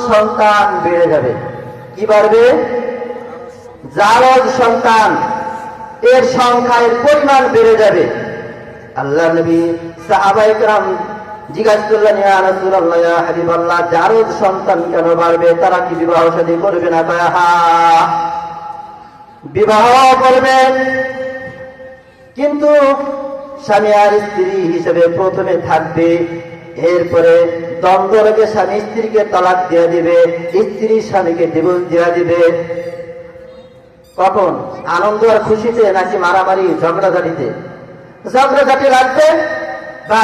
সন্তান বেড়ে যাবে। কি বাড়বে? জারজ সন্তান, এর সংখ্যা, এর পরিমাণ বেড়ে যাবে। আল্লাহ নবী সাহাবায়ে কেরাম জিজ্ঞাসা করলেন, ইয়া রাসূলুল্লাহ, ইয়া হাবিবাল্লাহ, জারজ সন্তান কেন বাড়বে? তারা কি বিবাহ শাদী করবে না? হ্যাঁ, বিবাহ করবেন, কিন্তু স্বামী আর স্ত্রী হিসেবে প্রথমে থাকবে, এরপরে দ্বন্দ্ব রেখে স্বামী স্ত্রীকে তালাক দিয়ে দিবে, স্ত্রী স্বামীকে ডিভোর্স দিয়ে দিবে। কখন? আনন্দ আর খুশিতে, নাকি মারামারি ঝগড়াঝাটিতে? ঝগড়াঝাটি রাখবে, বা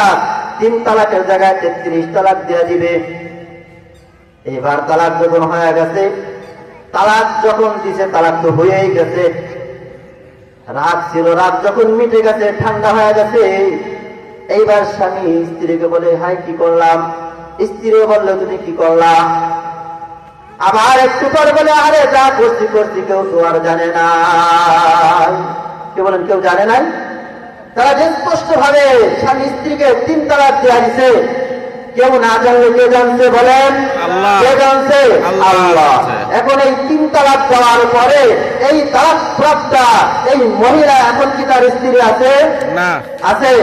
3 তালাকের জায়গায় 33 তালাক দিয়ে দিবে। এবার তালাক যখন হয়ে গেছে, তালাক যখন দিছে, তালাক তো হয়েই গেছে, রাত ছিল, রাত যখন মিটে গেছে, ঠান্ডা হয়ে গেছে, এইবার স্বামী স্ত্রীকে বলে, হাই কি করলাম? স্ত্রীও বললো, তুমি কি করলা? আবার একটু পর বলে, আরে যা করছি করছি, কেউ তো আর জানে না। কে বলেন কেউ জানে নাই? তারা যে স্পষ্ট ভাবে স্বামী স্ত্রীকে 3 তালাক দেওয়া দিছে, কেউ না জানলে কে জানছে? বলেন, কে জানছে? আল্লাহ। এখন এই 3 তালাক দেওয়ার পরে এই তালাক প্রাপ্তা এই মহিলা এখন কি তার স্ত্রী আছে? না। আছে?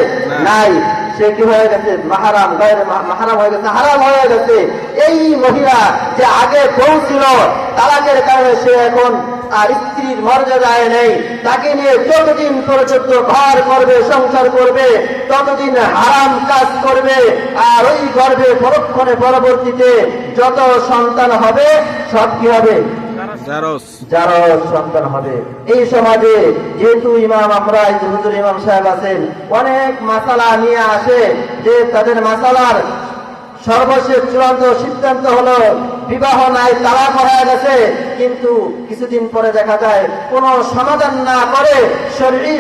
নাই। সে কি হয়ে গেছে? মাহারাম, গায়রে মাহারাম হয়ে গেছে, হারাম হয়ে গেছে। এই মহিলা যে আগে বউ ছিল, তালাকের কারণে সে এখন আর স্ত্রীর মর্যাদায় নেই। তাকে নিয়ে যতদিন পর্যন্ত ঘর করবে, সংসার করবে, ততদিন হারাম কাজ করবে। আর ওই গর্ভে পরক্ষণে পরবর্তীতে যত সন্তান হবে, সব কি হবে? জারজ সন্তান হবে। এই সমাজে যেহেতু ইমাম, আমরা হুজুর ইমাম সাহেব আছেন, অনেক মাসালা নিয়ে আসে, যে তাদের মাসালার সর্বশেষ চূড়ান্ত সিদ্ধান্ত হলো বিবাহ নাই, তালাক হয়ে গেছে, কিন্তু কিছুদিন পরে দেখা যায় কোন সমাধান না করে, শরীরী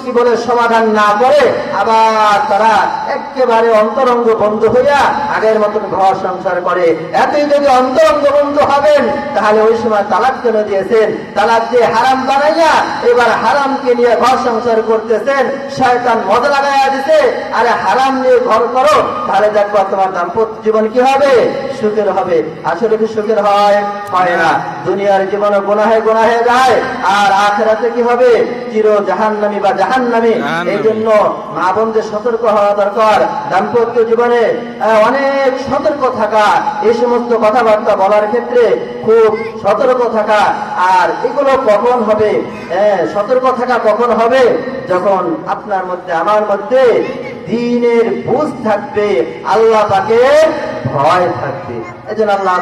কি বলে সমাধান না করে, আবার তারা একেবারে অন্তরঙ্গ বন্ধু হইয়া আগের মতন ঘর সংসার করে। এতই যদি অন্তরঙ্গ বন্ধু হবেন, তাহলে ওই সময় তালাক কেন দিয়েছেন? তালাক দিয়ে হারাম বানাইয়া এবার হারামকে নিয়ে ঘর সংসার করতেছেন। শয়তান মজা লাগাইয়া দিছে, আরে হারাম নিয়ে ঘর করো, তাহলে দেখবো তোমার দাম্পত্য জীবন কি হবে? সুখের হবে। আসলে কি সুখের হয়? হয় না। দুনিয়ার জীবনে গুনাহে গুনাহে যায়, আর আখিরাতে কি হবে? চির জাহান্নামী বা জাহান্নামী। এই জন্য মা বোনদের সতর্ক হওয়া দরকার। দাম্পত্য জীবনে অনেক সতর্ক থাকা, এই সমস্ত কথাবার্তা বলার ক্ষেত্রে খুব সতর্ক থাকা। আর এগুলো কখন হবে? সতর্ক থাকা কখন হবে? যখন আপনার মধ্যে, আমার মধ্যে দ্বীনের বুঝ থাকবে, আল্লাহ পাকের ভয় থাকবে। এজন্য আল্লাহ